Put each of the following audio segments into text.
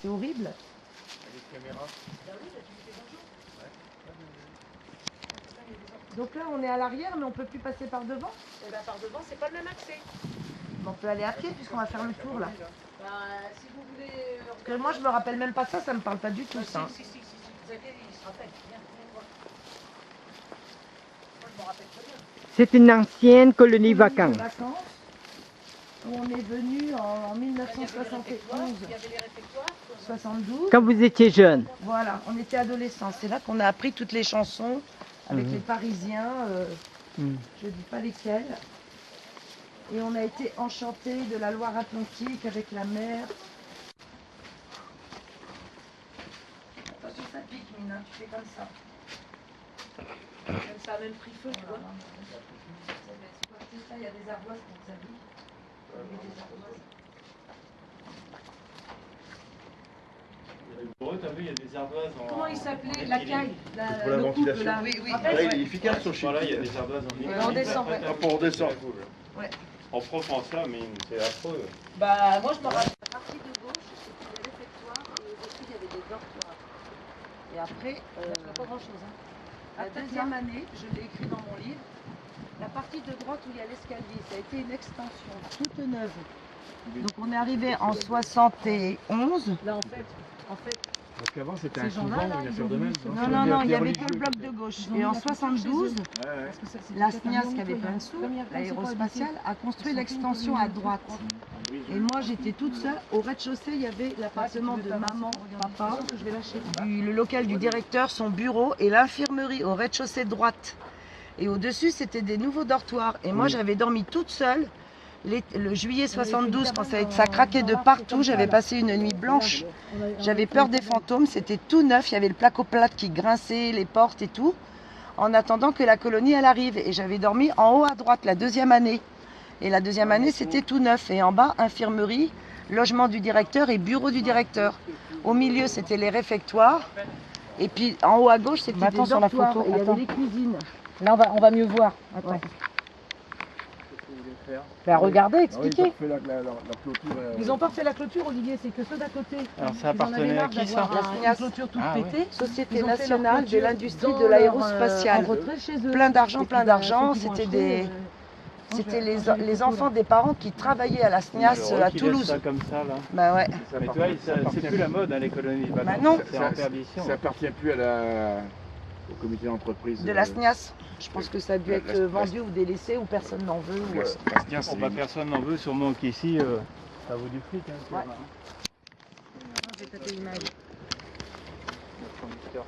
C'est horrible. Les caméras. Donc là, on est à l'arrière, mais on peut plus passer par devant. Et ben par devant, c'est pas le même accès. On peut aller à pied puisqu'on va faire le tour là. Bah, si vous voulez. Parce que moi, je me rappelle même pas ça me parle pas du tout ça. Si. Vous avez, il se rappelle. Viens voir. Moi, je me rappelle très bien. C'est une ancienne colonie De vacante. vacances, où on est venu en Il y 1971, avait les réfectoires. 72. Quand vous étiez jeune. Voilà, on était adolescents. C'est là qu'on a appris toutes les chansons avec Mhm. les Parisiens, Mhm. je dis pas lesquels. Et on a été enchantés de la Loire-Atlantique avec la mer. Attention, ça pique, Mina, tu fais comme ça. Même ça a même pris feu, tu vois. C'est ça, il y a des ardoises pour sa vie. Il y a des ardoises. T'as vu, il y a des ardoises en. Comment il s'appelait? La caille. Pour la ventilation. Là. Oui, oui. Là, il est efficace son chien. Voilà, il y a des ardoises en Ouais, on descend, ouais. Pour on descend. Ouais. En France, là, mais c'est affreux. Bah, moi, je me rappelle. La partie de gauche, c'était les réfectoires et au-dessus, il y avait des dortoirs. Et après, Pas grand-chose. Hein. la deuxième année, je l'ai écrit dans mon livre, la partie de droite où il y a l'escalier, ça a été une extension toute neuve. Donc on est arrivé en 71. Là, en fait. Parce qu'avant, c'était Ces gens-là, là, ils ont voulu se- Non, il n'y avait que le bloc de gauche. Et en 72, la SNIAS qui avait plein de sous, l'aérospatiale, a construit l'extension à droite. Et moi j'étais toute seule. Au rez-de-chaussée, il y avait l'appartement de maman, papa, le local du directeur, son bureau et l'infirmerie au rez-de-chaussée droite. Et au-dessus, c'était des nouveaux dortoirs. Et moi j'avais dormi toute seule. Le juillet 72, quand ça craquait de partout, j'avais passé une nuit blanche. J'avais peur des fantômes, c'était tout neuf, il y avait le placo-plate qui grinçait, les portes et tout, en attendant que la colonie elle arrive. Et j'avais dormi en haut à droite la deuxième année. Et la deuxième année, c'était tout neuf. Et en bas, infirmerie, logement du directeur et bureau du directeur. Au milieu, c'était les réfectoires. Et puis en haut à gauche, c'était des sur la dortoirs. photo, Et il y attends. avait les cuisines. Là, on va mieux voir. Attends. Ouais. Bah, regardez, expliquez. Ils ont pas refait la clôture, Olivier, c'est que ceux d'à côté. Alors, ça appartenait à qui, ça? La clôture toute Ah, ouais. pétée. Société Ils ont fait leur nationale de clôture l'industrie dans de l'aérospatiale. leur, en retrait chez eux. Plein d'argent, Et puis, plein bah, d'argent. ceux qui vont C'était acheter, c'était les enfants des parents qui travaillaient à la SNIAS à Toulouse. Ça comme ça, là. Bah ouais. Mais toi, c'est plus la mode, hein, les colonies de vacances. Bah non. C'est en perdition. Ça appartient plus au comité d'entreprise. De la SNIAS. Je pense que ça a dû La- être la- vendu ou délaissé ou personne n'en veut. ou, Bon, bah, personne n'en veut, sûrement qu'ici, ça vaut du fric. Hein, Ouais. J'ai tapé l'image. Voiture.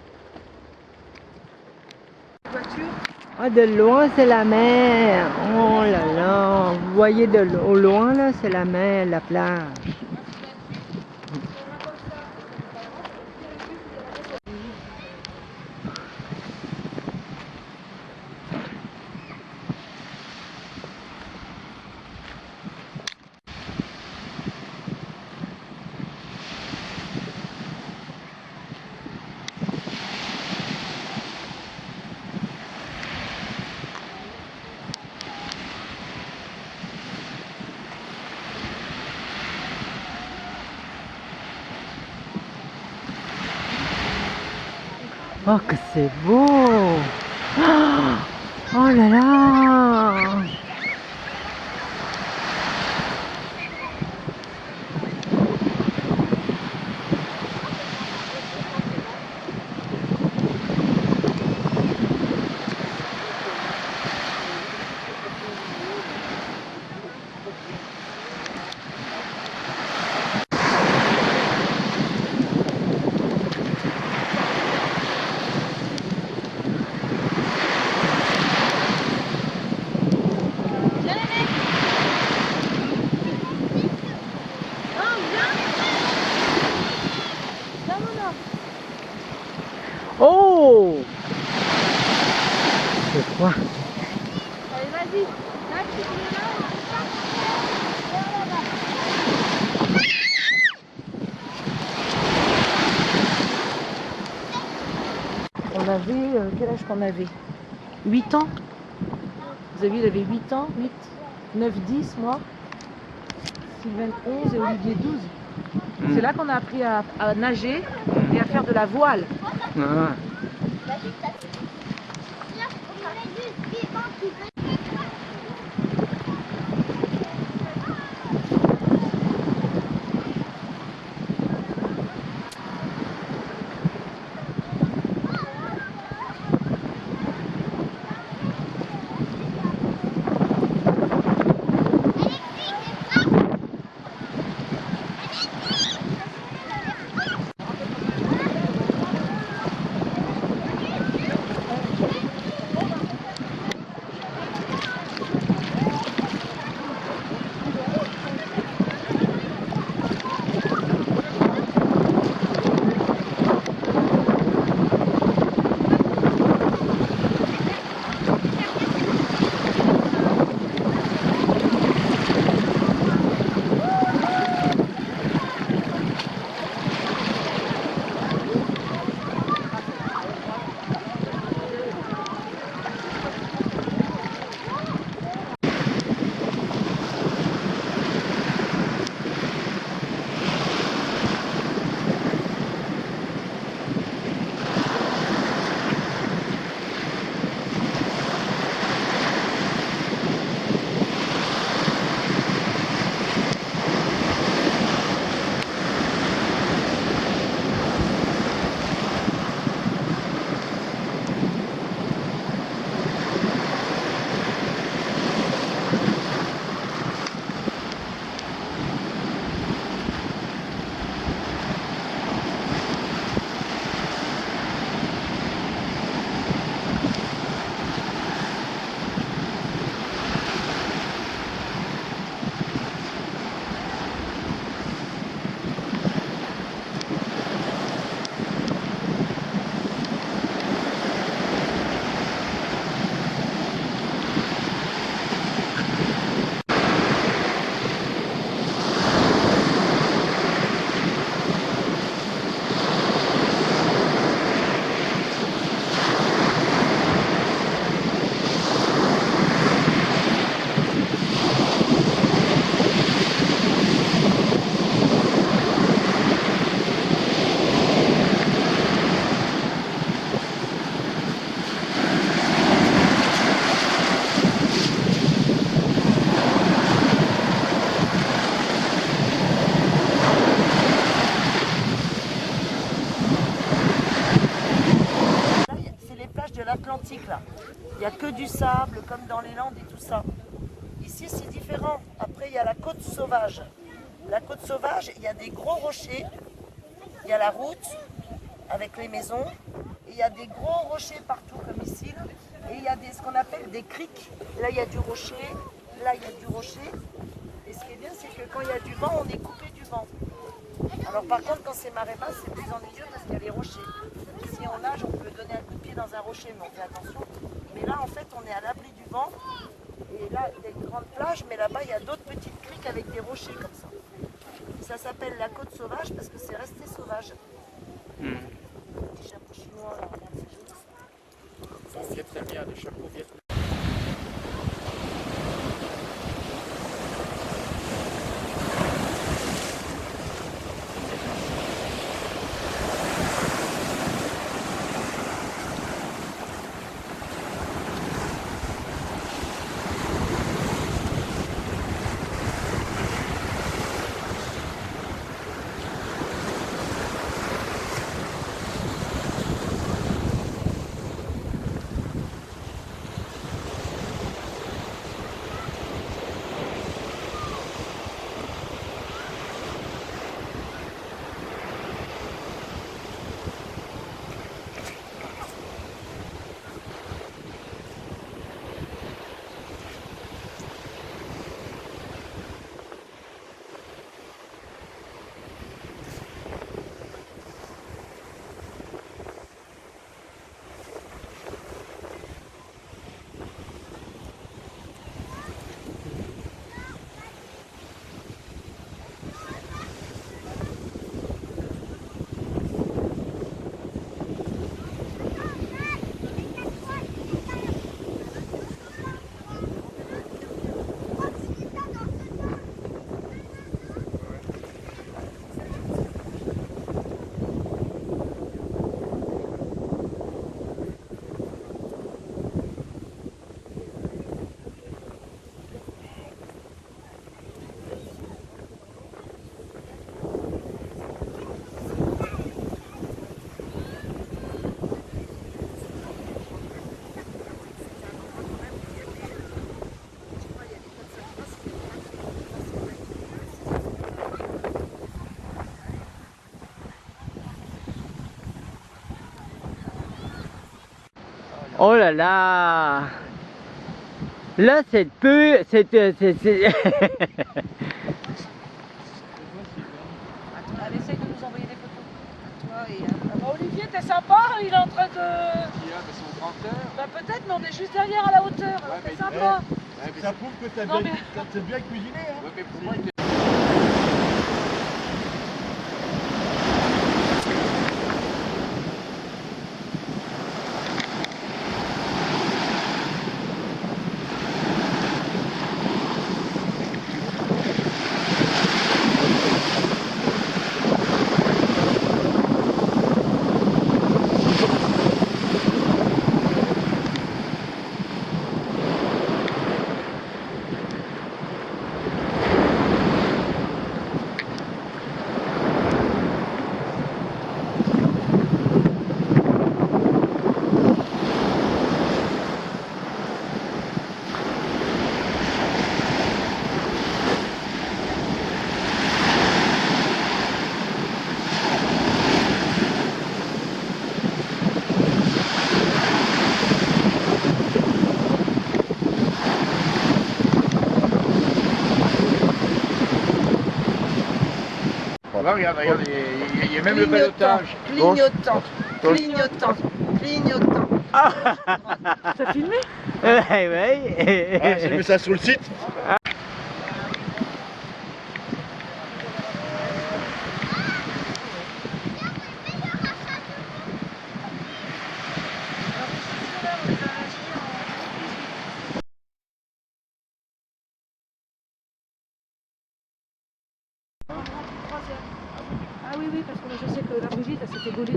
Ah, de loin, c'est la mer. Oh là là. Vous voyez au loin, là, c'est la mer, la plage. Oh, que c'est beau! Oh là là! Oh! C'est quoi? Allez, vas-y. Là, tu es là. On avait, quel âge qu'on avait? 8 ans. Vous avez vu, il avait 8 ans, 8, 9, 10, moi. Sylvain 11 et Olivier 12. C'est là qu'on a appris à nager et à faire de la voile. Ah. l'Atlantique là. Il n'y a que du sable comme dans les Landes et tout ça. Ici c'est différent. Après il y a la côte sauvage. La côte sauvage, il y a des gros rochers, il y a la route avec les maisons, et il y a des gros rochers partout comme ici. Là. Et il y a ce qu'on appelle des criques. Là il y a du rocher, là il y a du rocher. Et ce qui est bien c'est que quand il y a du vent, on est coupé du vent. Alors par contre quand c'est marée basse, c'est plus ennuyeux parce qu'il y a les rochers. Si on nage, on peut donner un coup de pied dans un rocher, mais on fait attention. Mais là en fait on est à l'abri du vent. Et là il y a une grande plage, mais là-bas il y a d'autres petites criques avec des rochers comme ça. Et ça s'appelle la côte sauvage parce que c'est resté sauvage. Petit chapeau chinois là, regarde, c'est joli ça. C'est très bien, des chapeaux vietnamiens. Oh là là. Là, c'est peu... Allez, essaye de nous envoyer des photos. À toi et Olivier, t'es sympa, il est en train de... Bah peut-être, mais on est juste derrière à la hauteur. T'es sympa. Ça prouve que t'as Non, bien, mais- t'as bien cuisiné. Hein. Là, regarde, il y a même le balotage. Clignotant, clignotant, clignotant. T'as filmé? Ouais. Ah, j'ai mis ça sur le site. Ah oui, oui, parce que je sais que la Brigitte, elle s'est fait gauler.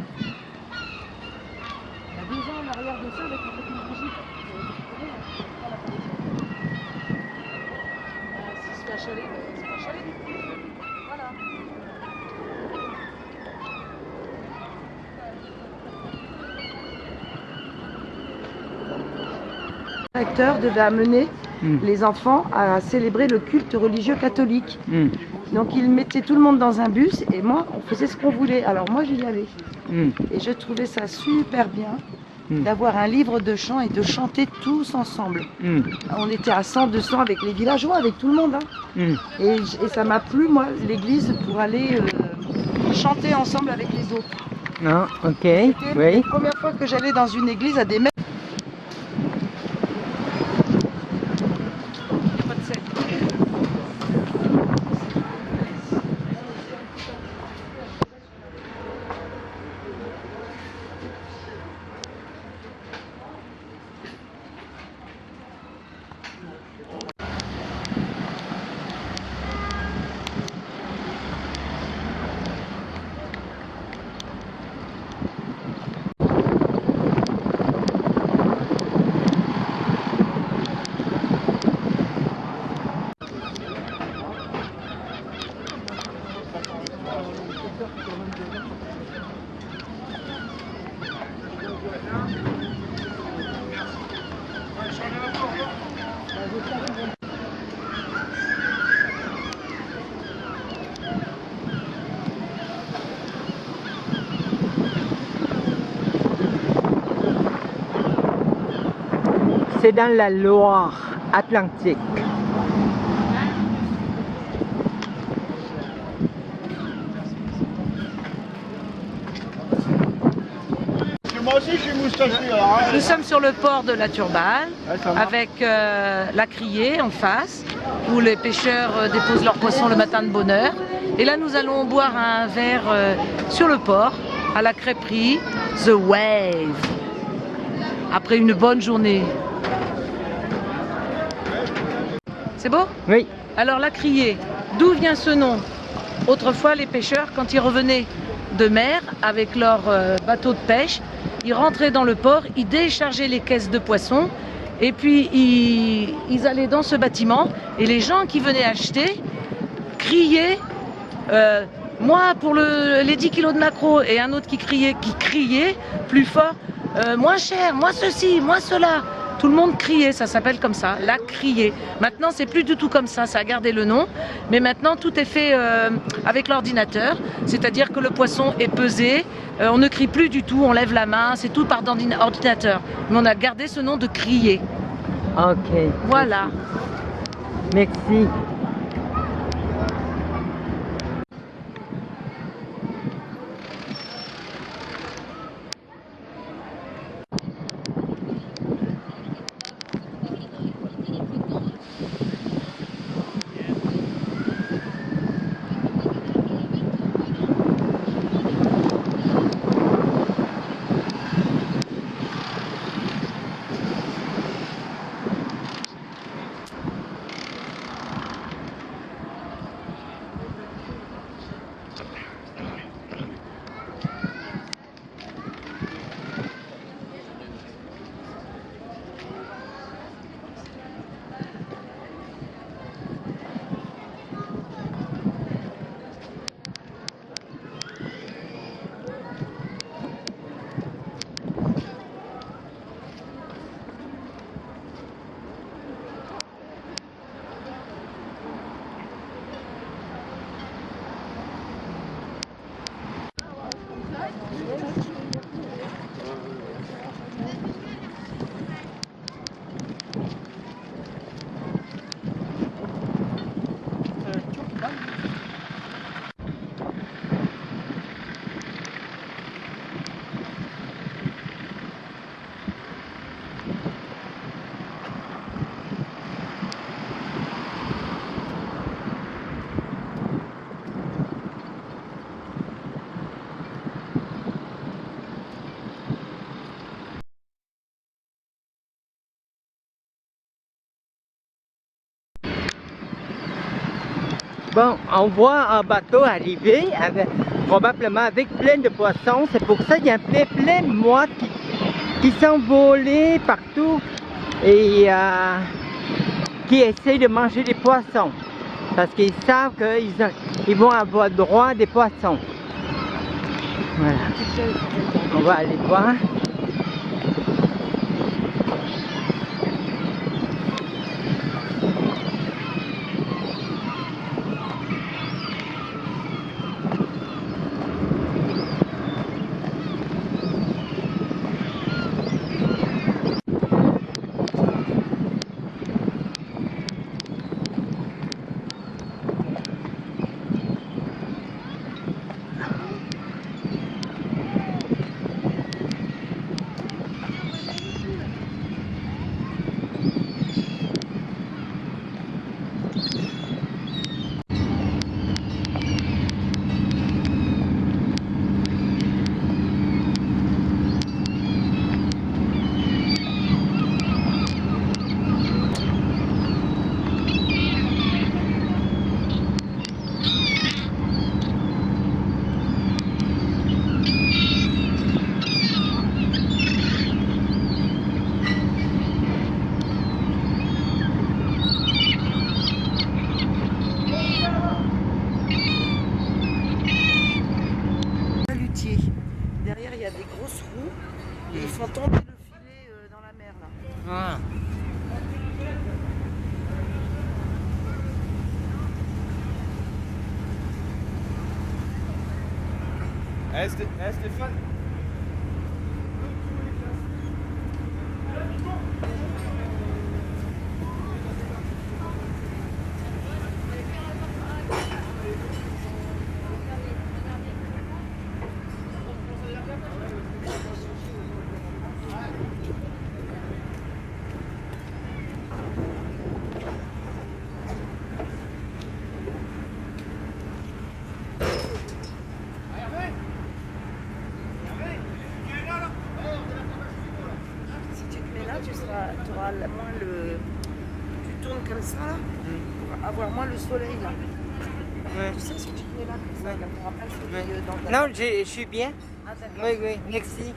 Il y a 2 ans en arrière de ça avec une petite Brigitte. Si c'est un chalet, c'est pas un chalet. Voilà. Le directeur devait amener les enfants à célébrer le culte religieux catholique. Donc il mettait tout le monde dans un bus et moi on faisait ce qu'on voulait. Alors moi j'y allais. Et je trouvais ça super bien d'avoir un livre de chant et de chanter tous ensemble. On était à 100, 200 avec les villageois, avec tout le monde. Hein. Et ça m'a plu moi l'église pour aller chanter ensemble avec les autres. Non, ok, C'était oui. la première fois que j'allais dans une église à des mètres. C'est dans la Loire Atlantique. Moi aussi je suis moustachu alors. Hein. Nous sommes sur le port de la Turballe avec la criée en face où les pêcheurs déposent leurs poissons le matin de bonne heure. Et là nous allons boire un verre sur le port à la crêperie The Wave après une bonne journée. C'est beau? Oui. Alors la criée, d'où vient ce nom? Autrefois les pêcheurs quand ils revenaient de mer avec leur bateau de pêche, ils rentraient dans le port, ils déchargeaient les caisses de poissons et puis ils allaient dans ce bâtiment et les gens qui venaient acheter criaient moi pour les 10 kilos de maquereau et un autre qui criait plus fort moins cher, moi ceci, moi cela. Tout le monde criait, ça s'appelle comme ça, la criée. Maintenant, c'est plus du tout comme ça a gardé le nom, mais maintenant tout est fait avec l'ordinateur, c'est-à-dire que le poisson est pesé, on ne crie plus du tout, on lève la main, c'est tout par ordinateur. Mais on a gardé ce nom de criée. Ok. Voilà. Merci. Bon, on voit un bateau arriver, probablement avec plein de poissons. C'est pour ça qu'il y a plein de mouettes qui sont volées partout et qui essaient de manger des poissons. Parce qu'ils savent qu'ils vont avoir droit à des poissons. Voilà. On va aller voir. Derrière, il y a des grosses roues et ils font tomber le filet dans la mer là. Ah. Stéphane. Tu auras moins le... Tu tournes comme ça là, pour avoir moins le soleil là. Ouais. Tu sais, si tu te mets là comme ça, il n'y aura pas le soleil dans ta... Non, je suis bien. Ah, d'accord. Oui, merci.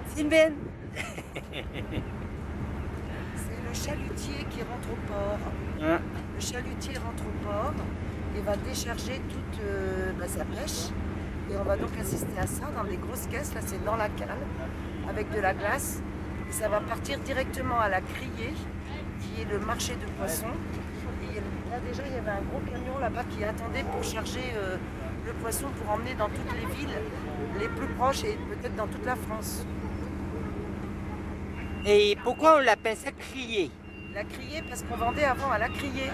Sylvain. C'est le chalutier qui rentre au port. Ah. Le chalutier rentre au port et va décharger toute sa pêche. Et on va donc assister à ça dans des grosses caisses. Là, c'est dans la cale. avec de la glace. Et ça va partir directement à la Criée, qui est le marché de poissons. Et là déjà, il y avait un gros camion là-bas qui attendait pour charger le poisson pour emmener dans toutes les villes les plus proches et peut-être dans toute la France. Et pourquoi on l'appelle ça crier? La Criée parce qu'on vendait avant à la Criée.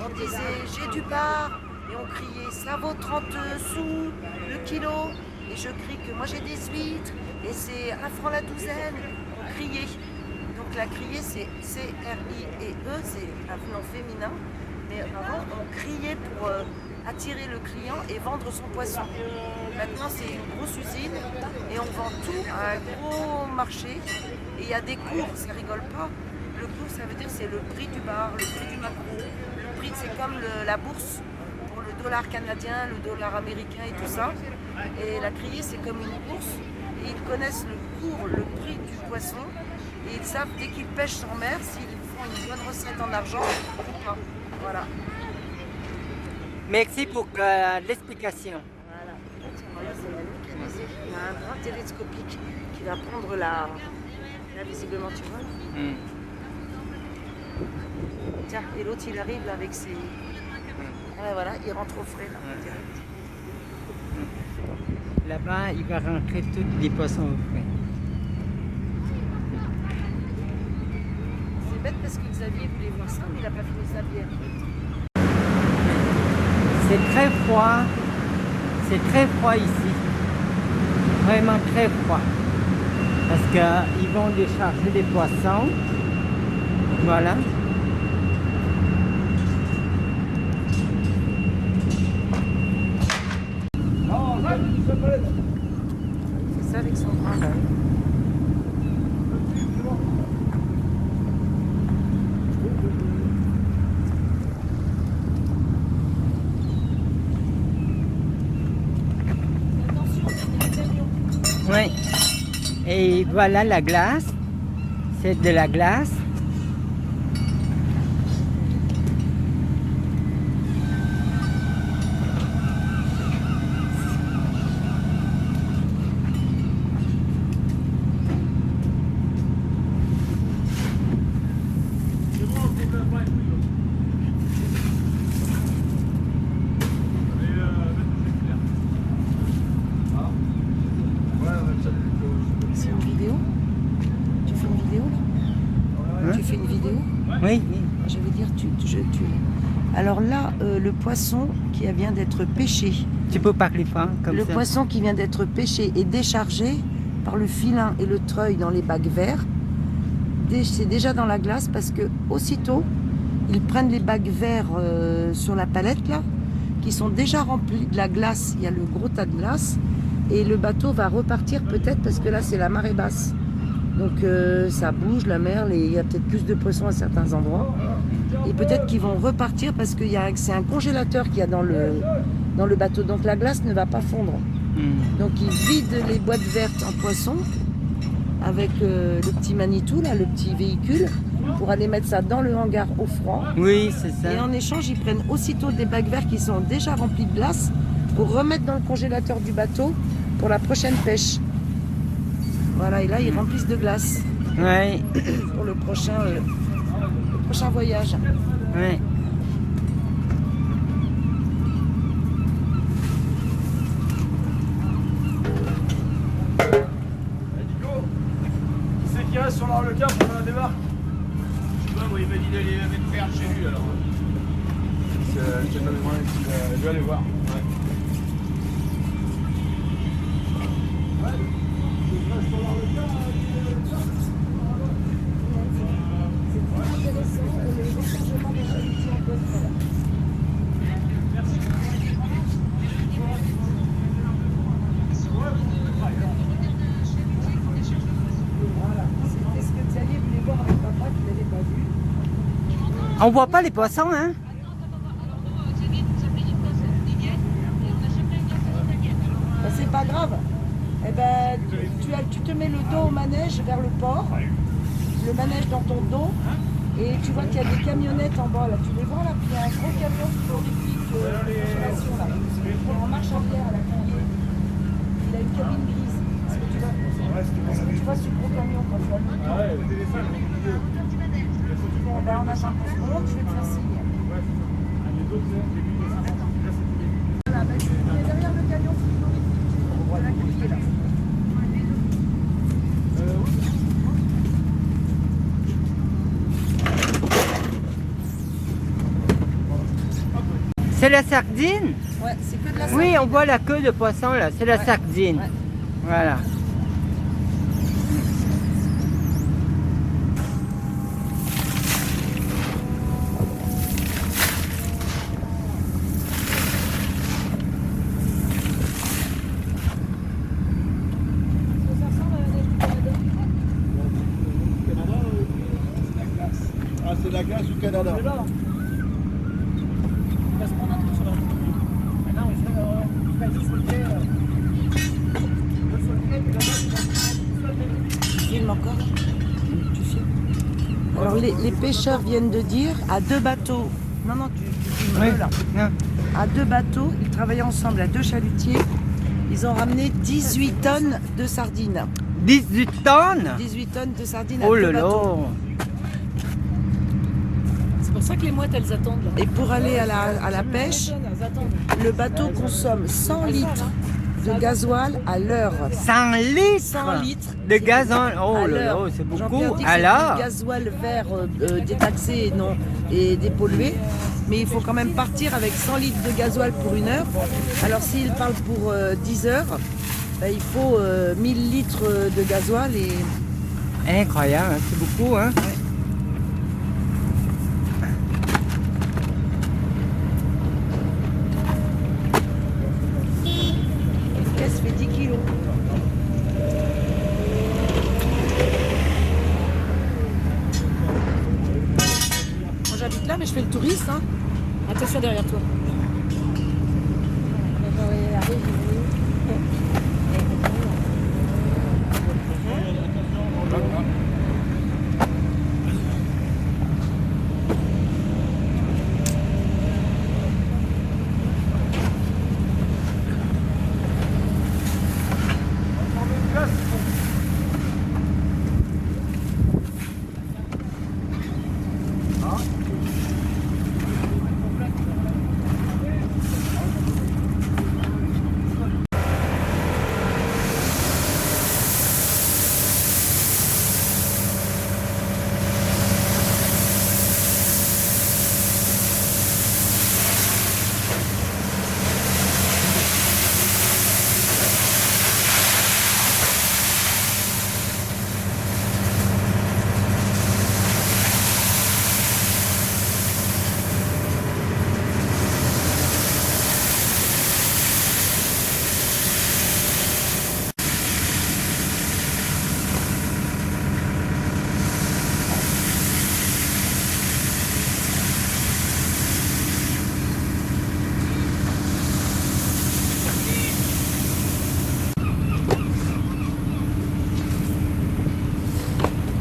On disait j'ai du bar et on criait ça vaut 30 sous le kilo. Et je crie que moi j'ai des huîtres et c'est 1 franc la douzaine. On criait. Donc la Criée c'est C-R-I-E, c'est un nom féminin. Mais avant on criait pour attirer le client et vendre son poisson. Maintenant c'est une grosse usine et on vend tout à un gros marché. Et il y a des cours, ça rigole pas. Le cours ça veut dire c'est le prix du bar, le prix du maquereau. Le prix c'est comme la bourse pour le dollar canadien, le dollar américain et tout ça. Et la Criée c'est comme une bourse. Et ils connaissent le cours, le prix du poisson. Et ils savent dès qu'ils pêchent en mer s'ils font une bonne recette en argent ou pas. Voilà. Merci pour l'explication. Voilà. C'est la mécanisée. Il y a un bras télescopique qui va prendre là visiblement tu vois. Tiens, et l'autre il arrive là avec ses. Ouais, voilà, il rentre au frais là. Direct. Là-bas, il va rentrer tous les poissons au frais. C'est bête parce que Xavier voulait voir ça, mais il n'a pas fini sa bière. C'est très froid. C'est très froid ici. Vraiment très froid. Parce qu'ils vont décharger des poissons. Voilà. C'est ça avec son bras. Oui. Et voilà la glace. C'est de la glace. C'est une vidéo? Tu fais une vidéo là? Hein? Tu fais une vidéo? Oui. Je vais dire Alors là, le poisson qui vient d'être pêché. Tu peux parler fort comme Le ça. poisson qui vient d'être pêché et déchargé par le filin et le treuil dans les bacs verts. C'est déjà dans la glace parce que aussitôt, ils prennent les bacs verts sur la palette là, qui sont déjà remplis de la glace. Il y a le gros tas de glace. Et le bateau va repartir peut-être parce que là c'est la marée basse. Donc ça bouge, la mer, il y a peut-être plus de poissons à certains endroits. Et peut-être qu'ils vont repartir parce que c'est un congélateur qu'il y a dans le bateau. Donc la glace ne va pas fondre. Donc ils vident les boîtes vertes en poissons avec le petit Manitou, là, le petit véhicule, pour aller mettre ça dans le hangar au froid. Oui, c'est ça. Et en échange, ils prennent aussitôt des bacs verts qui sont déjà remplis de glace pour remettre dans le congélateur du bateau pour la prochaine pêche. Voilà, et là, ils remplissent de glace Oui. pour le prochain voyage. Oui. Qui c'est qui reste sur le cap pour la débarque? Je sais pas, moi il m'a dit d'aller mettre faire chez lui alors. Je vais aller voir. Ouais. On voit pas les poissons, hein? Ben, c'est pas grave. Eh ben, tu te mets le dos au manège vers le port, le manège dans ton dos, et tu vois qu'il y a des camionnettes en bas là. Tu les vois là? Puis il y a un gros camion congélation là. En marche arrière à la Criée. Il a une cabine grise. Tu vois ce gros camion quand tu as le ben, on attend qu'on se monte, je vais te faire signe. Voilà, ben, tu es derrière le camion frigorifique. Voilà qui est là. C'est la sardine? Ouais, c'est que de la sardine. Oui, on voit la queue de poisson là, c'est la sardine. Ouais. Voilà. Ah, c'est la glace du Canada. Filme encore. Tu filmes. Alors les pêcheurs viennent de dire à 2 bateaux. Non, non, tu filmes Oui. là. Non. À 2 bateaux, ils travaillaient ensemble à 2 chalutiers. Ils ont ramené 18 tonnes de sardines. 18 tonnes? 18 tonnes de sardines à Oh 2 là là. bateaux. C'est pour ça que les mouettes, elles attendent. Là. Et pour aller à la pêche, Elles attendent. le bateau consomme 100 litres de gasoil à l'heure. 100 litres 100 litres de gazon. Oh à là l'heure. là, c'est Jean-Pierre beaucoup. dit que c'est Alors? du gasoil vert détaxé et non et dépollué. Mais il faut quand même partir avec 100 litres de gasoil pour 1 heure. Alors s'il parle pour 10 heures, ben, il faut 1000 litres de gasoil et Incroyable, hein, c'est beaucoup, hein? une caisse fait 10 kilos. Moi j'habite là, mais je fais le touriste. Hein. Attention derrière toi.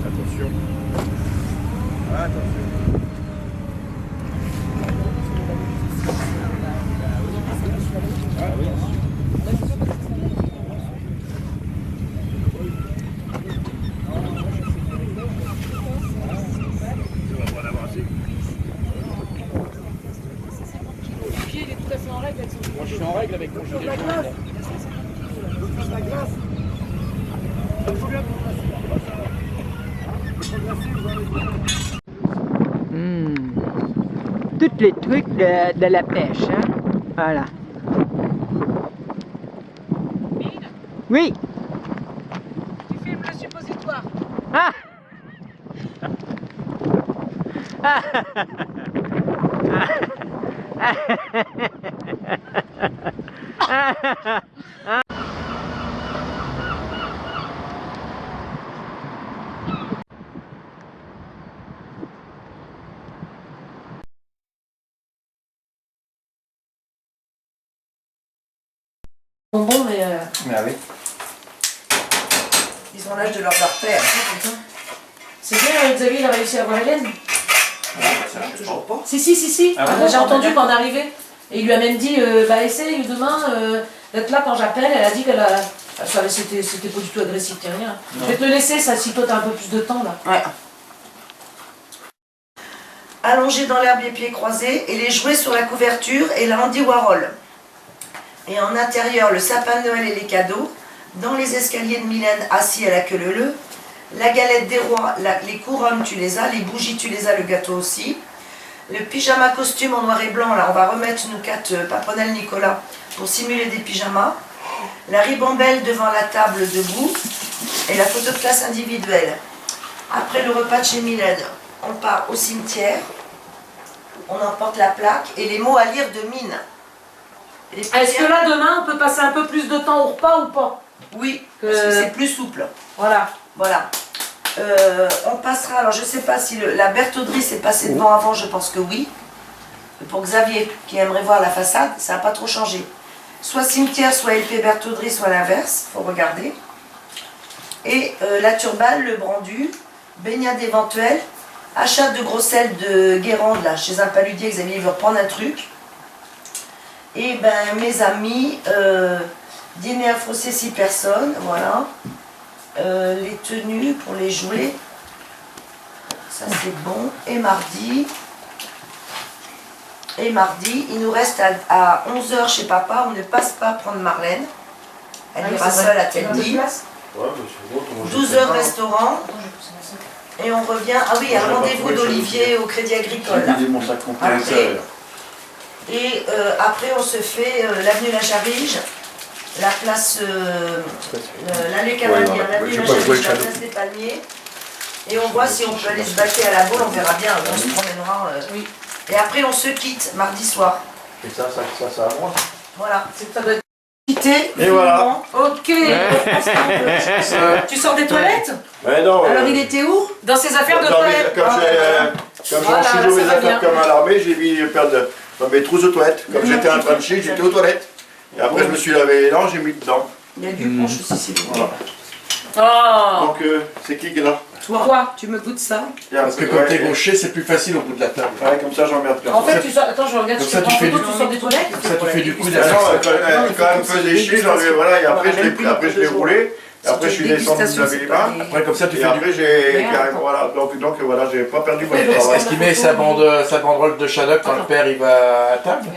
Attention. Attention. Le pied, il est tout à fait en règle avec son Moi, je suis en règle avec mon gilet. Tous les trucs de la pêche, hein? Voilà. Oui. Tu filmes le suppositoire. Ah! Bonbon, mais Ah oui. Ils ont l'âge de leur père. c'est bien, Xavier, il a réussi à avoir Hélène. Toujours pas. Si. Ah bon J'ai entendu quand on est arrivé. Et il lui a même dit, bah essaye demain d'être là quand j'appelle. Elle a dit qu'elle C'était pas du tout agressif, ni rien. Je vais te le laisser, ça, si toi t'as un peu plus de temps là. Ouais. Allongé dans l'herbe les pieds croisés et les jouets sur la couverture et la Andy Warhol. Et en intérieur, le sapin de Noël et les cadeaux. Dans les escaliers de Mylène, assis à la queue leu-leu. La galette des rois, les couronnes, tu les as. Les bougies, tu les as. Le gâteau aussi. Le pyjama costume en noir et blanc, là, on va remettre nous 4 Paprenel Nicolas pour simuler des pyjamas. La ribambelle devant la table debout. Et la photo de classe individuelle. Après le repas de chez Mylène, on part au cimetière. On emporte la plaque et les mots à lire de Mine. Est-ce que là, demain, on peut passer un peu plus de temps au repas ou pas? Oui, parce que c'est plus souple. Voilà. Voilà. On passera, alors je ne sais pas si la Bertauderie s'est passée devant avant, je pense que oui. Pour Xavier, qui aimerait voir la façade, ça n'a pas trop changé. Soit cimetière, soit LP Bertauderie, soit l'inverse, il faut regarder. Et la turbale, le brandu, baignade éventuelle, achat de gros sel de Guérande, là, chez un paludier, Xavier veut reprendre un truc. Et ben mes amis, dîner à Fossé 6 personnes, voilà. Les tenues pour les jouets, ça c'est bon. Et mardi, il nous reste à 11h chez papa, on ne passe pas prendre Marlène. Elle ira seule à Teldi. 12h restaurant. Et on revient, ah oui, un rendez-vous d'Olivier au Crédit Agricole. Là. Et après on se fait l'avenue La Charige, la place, l'allée Cavalière, l'avenue La Charige, la place des Palmiers. Et on voit si on peut aller se battre à la boule, on verra bien, on se promènera. Oui. Et après on se quitte mardi soir. Et ça à moi. Voilà, ça doit être quitté. Et voilà. Ok. Tu sors des toilettes? Mais non. Alors il était où? Dans ses affaires de toilette. Comme j'ai toujours mes affaires comme à l'armée, j'ai mis dans mes trousses de toilette. Comme j'étais en train de chier, j'étais aux toilettes. Et après je me suis lavé les dents, j'ai mis dedans. Il y a du punch aussi, c'est bon. Oh. Donc c'est qui là? Toi, tu me goûtes ça? Parce que quand t'es gaucher, c'est plus facile au bout de la table. Ouais, comme ça j'emmerde personne. En fait, tu sors, attends, je regarde, Comme ça, tu fais tu sors des toilettes. Comme ça, tu fais du coup De toute façon, quand elle me faisait chier, voilà, et après je l'ai roulé. Et après je suis descendu me laver les mains. Après, comme ça, tu Et fais après j'ai carrément, voilà, donc voilà, j'ai pas perdu mon travail. Est-ce qu'il met sa banderole de Shadok quand le père il va à table?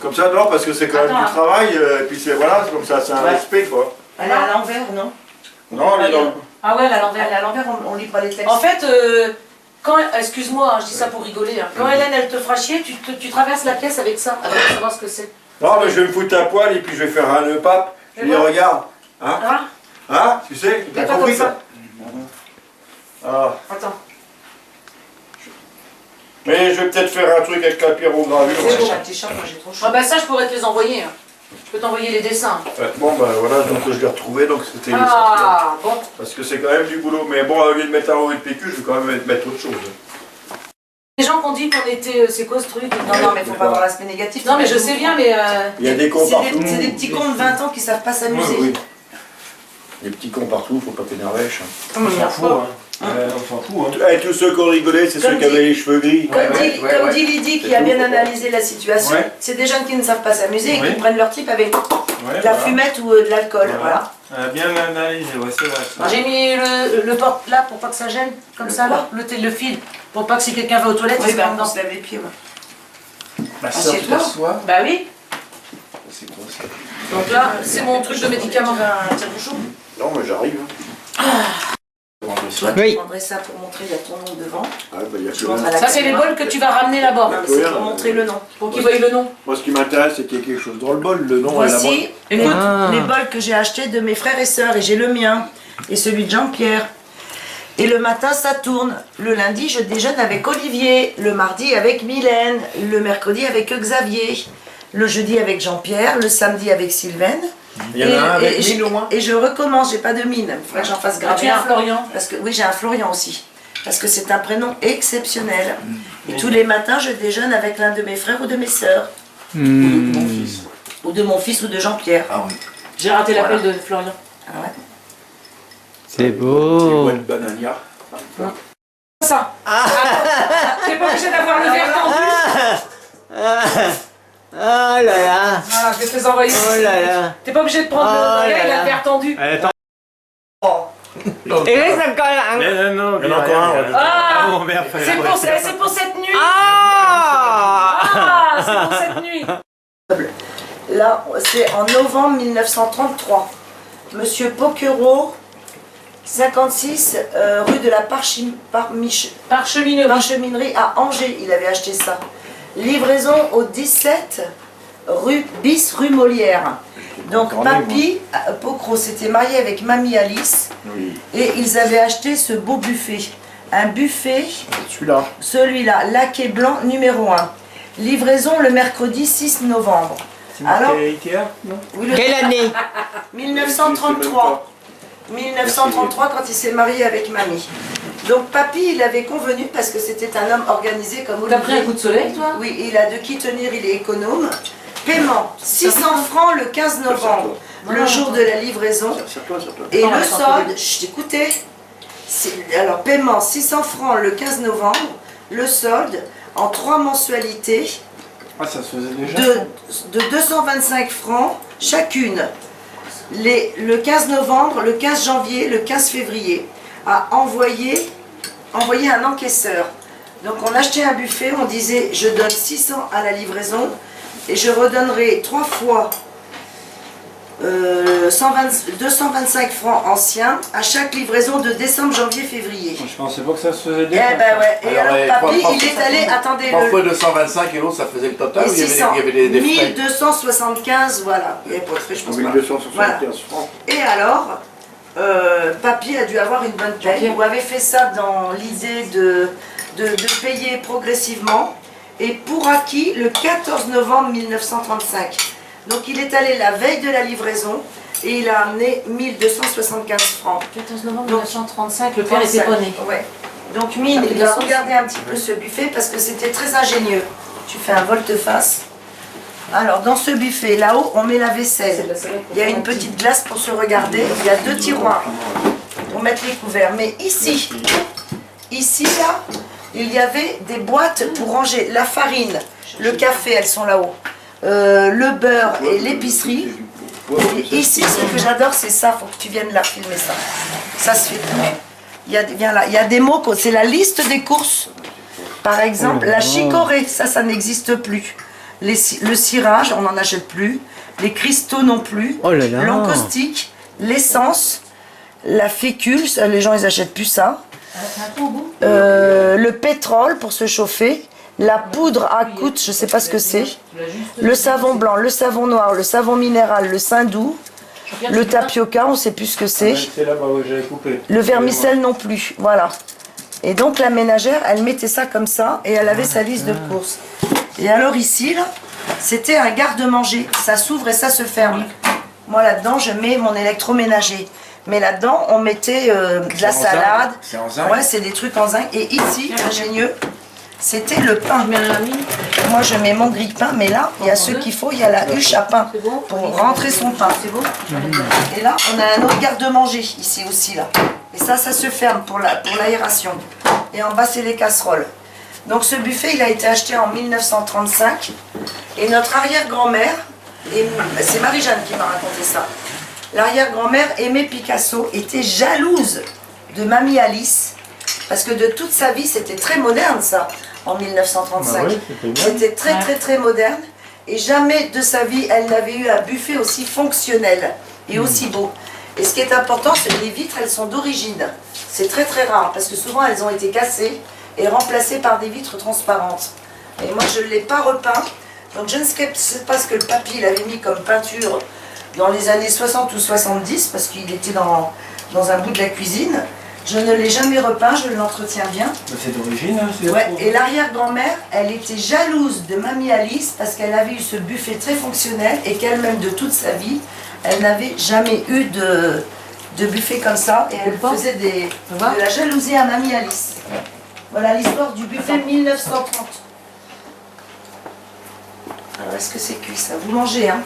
Comme ça, non, parce que c'est quand même du travail, et puis c'est voilà, c'est comme ça, c'est un respect quoi. Elle est à l'envers, non? Non, elle est dans. Ah ouais, elle est à l'envers. Elle est à l'envers, on lit pas les textes. En fait, excuse-moi, hein, je dis ça pour rigoler. Hein. Quand Hélène, elle te fera chier, tu traverses la pièce avec ça, avant de savoir ce que c'est. Non, mais je vais me foutre un poil et puis je vais faire un nœud pape. Je vais dire, regarde, hein? Hein? Tu sais? T'as pas compris comme ça? Ah. Attends. Mais je vais peut-être faire un truc avec la pyrogravure. C'est bon, tes chats, moi j'ai trop chaud. Ah bah ça, je pourrais te les envoyer. Hein. Je peux t'envoyer les dessins. Bon, bah voilà, donc je l'ai retrouvé, donc c'était essentiel. Ah, bon. Parce que c'est quand même du boulot. Mais bon, au lieu de mettre un haut de PQ, je vais quand même mettre autre chose. Les gens qui ont dit qu'on était. C'est quoi ce truc? Non, mais faut pas avoir l'aspect négatif. Non, mais je sais bien, mais. Il y a des cons partout. C'est des petits cons de 20 ans qui savent pas s'amuser. Oui. Des petits cons partout, faut pas t'énerver. On s'en fout, hein. On s'en fout, hein. Et tous ceux qui ont rigolé, c'est ceux qui avaient les cheveux gris. Comme dit Lydie, qui a bien analysé la situation, c'est des jeunes qui ne savent pas s'amuser et qui prennent leur trip avec de la fumette ou de l'alcool. Voilà. Bien analysé, ouais, c'est vrai. J'ai mis le porte là pour pas que ça gêne, comme ça, là, le fil, pour pas que si quelqu'un va aux toilettes, il se mette on dedans. se lave les pieds. Ma soeur, tu t'assois. Bah oui. C'est quoi ça? Donc là, c'est mon truc de médicament. Un tire-bouchon. Non, mais j'arrive. Toi, tu prendrais ça pour montrer, il y a ton nom devant. Ah, bah, y a que Tu montres à la Ça, c'est les bols que tu vas ramener là-bas. Non, mais c'est pour montrer le nom. Pour qu'ils voient le nom. Moi, ce qui m'intéresse, c'est qu'il y ait quelque chose dans le bol. Le nom est là-bas. Voici les bols que j'ai achetés de mes frères et sœurs, et j'ai le mien, et celui de Jean-Pierre. Et le matin, ça tourne. Le lundi, je déjeune avec Olivier. Le mardi, avec Mylène. Le mercredi, avec Xavier. Le jeudi, avec Jean-Pierre. Le samedi, avec Sylvaine. Il y en a un avec mine au moins. Et je recommence, j'ai pas de mine. Il faudrait que j'en fasse graver Tu as Florian. Parce que, oui, j'ai un Florian aussi. Parce que c'est un prénom exceptionnel. Et tous les matins, je déjeune avec l'un de mes frères ou de mes sœurs. Ou de mon fils. Ou de mon fils ou de Jean-Pierre. Ah oui. J'ai raté l'appel de Florian. Ah ouais. C'est beau. Une banania. Ça. T'es pas obligé d'avoir le verre tendu. Ah là là. Voilà, je vais te fais envoyer. Oh là là. T'es pas obligé de prendre Oh le. là Regarde, il a là. le verre tendu. Il reste encore un. Non, Il y en a encore un. Ah, Oh merde, c'est pour cette nuit. Ah Ah, c'est pour cette nuit. Là, c'est en novembre 1933. Monsieur Poquereau, 56 rue de la Parcheminerie à Angers, il avait acheté ça. Livraison au 17 rue Molière. Donc papy Poquereau s'était marié avec mamie Alice et ils avaient acheté ce beau buffet. Un buffet, celui-là, laqué blanc numéro 1. Livraison le mercredi 6 novembre. Alors, oui, Quelle année? 1933. 1933 quand il s'est marié avec mamie. Donc papy, il avait convenu, parce que c'était un homme organisé comme T'as pris un coup de soleil, toi? Oui, il a de qui tenir, il est économe. Paiement, 600 francs le 15 novembre, le jour de la livraison. Et le solde, écoutez, alors paiement 600 francs le 15 novembre, le solde en 3 mensualités Ah, ça se faisait déjà. de 225 francs chacune. Le 15 novembre, le 15 janvier, le 15 février, à envoyer un encaisseur. Donc on achetait un buffet, on disait je donne 600 à la livraison et je redonnerai 3 fois 225 francs anciens à chaque livraison de décembre, janvier, février. Je pensais pas que ça se faisait Eh déjà. ben ouais, et alors papy trois- il est allé, attendez, Parfois 225 et l'autre ça faisait le total et ou il y avait 600, des, il y avait des frais? 1275, voilà. Il n'y avait pas de frais, je pense pas. 1275 francs. Et alors, papy a dû avoir une bonne paye, ou avait fait ça dans l'idée de payer progressivement, et pour acquis le 14 novembre 1935. Donc il est allé la veille de la livraison, et il a amené 1275 francs. 14 novembre Donc, 1935, le père était pas né. Ouais. Donc mine, il a regardé un petit peu ce buffet parce que c'était très ingénieux. Tu fais un volte-face. Alors dans ce buffet, là-haut, on met la vaisselle. Il y a une petite glace pour se regarder. Il y a 2 tiroirs pour mettre les couverts. Mais ici, là, il y avait des boîtes pour ranger la farine, le café, elles sont là-haut, le beurre et l'épicerie. Et ici, ce que j'adore, c'est ça. Faut que tu viennes là filmer ça. Ça se fait plus. Viens là. Il y a des mots, c'est la liste des courses. Par exemple, la chicorée, ça n'existe plus. Le cirage, on n'en achète plus. Les cristaux non plus. Oh là là. L'encaustique, l'essence, la fécule, ça, les gens ils achètent plus ça. Le pétrole pour se chauffer. La poudre à coude, je ne sais pas ce que c'est. Le savon blanc, le savon noir, le savon minéral, le saindoux. Le tapioca, on ne sait plus ce que c'est. C'est là-bas où j'avais coupé. Le vermicelle non plus, voilà. Et donc la ménagère, elle mettait ça comme ça et elle avait sa liste de courses. Et alors ici, là, c'était un garde-manger. Ça s'ouvre et ça se ferme. Moi là-dedans, je mets mon électroménager. Mais là-dedans, on mettait de la salade. C'est en zinc. Ouais, c'est des trucs en zinc. Et ici, ingénieux, c'était le pain. Moi, je mets mon grille-pain, mais là, il y a ce qu'il faut. Il y a la huche à pain pour rentrer son pain. C'est bon. Et là, on a un autre garde-manger ici aussi, là. Et ça se ferme pour l'aération. Et en bas, c'est les casseroles. Donc ce buffet, il a été acheté en 1935. Et notre arrière-grand-mère, c'est Marie-Jeanne qui m'a raconté ça. L'arrière-grand-mère, Aimée Picasso, était jalouse de Mamie Alice. Parce que de toute sa vie, c'était très moderne ça, en 1935. Bah oui, c'était très moderne. Et jamais de sa vie, elle n'avait eu un buffet aussi fonctionnel et aussi beau. Et ce qui est important, c'est que les vitres, elles sont d'origine. C'est très rare, parce que souvent, elles ont été cassées et remplacées par des vitres transparentes. Et moi, je ne l'ai pas repeint. Donc je ne sais pas ce que le papy avait mis comme peinture dans les années 60 ou 70, parce qu'il était dans un bout de la cuisine. Je ne l'ai jamais repeint, je l'entretiens bien. C'est d'origine, hein, c'est Ouais, et l'arrière-grand-mère, elle était jalouse de Mamie Alice parce qu'elle avait eu ce buffet très fonctionnel et qu'elle-même de toute sa vie, elle n'avait jamais eu de buffet comme ça et elle faisait de la jalousie à Mamie Alice. Voilà l'histoire du buffet 1930. Alors est-ce que c'est cuit ça? Vous mangez, hein?